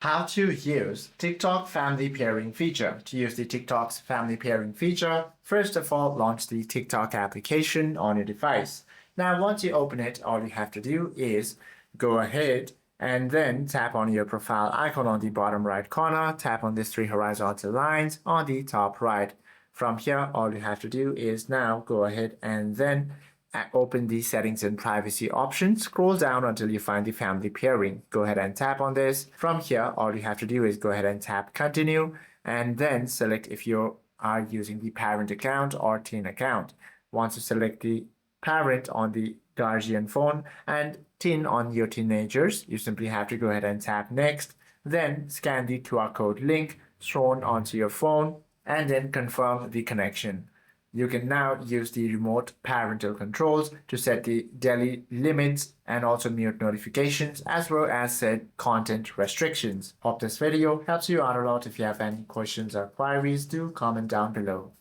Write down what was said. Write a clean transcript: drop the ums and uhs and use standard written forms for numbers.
How to use TikTok family pairing feature. To use the TikTok's family pairing feature, first of all, launch the TikTok application on your device. Now, once you open it, all you have to do is go ahead and then tap on your profile icon on the bottom right corner, tap on these three horizontal lines on the top right. From here, all you have to do is now go ahead and then open the settings and privacy option. Scroll down until you find the family pairing. Go ahead and tap on this. From here, all you have to do is go ahead and tap continue and then select if you are using the parent account or teen account. Once you select the parent on the guardian phone and teen on your teenagers, you simply have to go ahead and tap next. Then scan the QR code link shown onto your phone and then confirm the connection. You can now use the remote parental controls to set the daily limits and also mute notifications as well as set content restrictions. Hope this video helps you out a lot. If you have any questions or queries, do comment down below.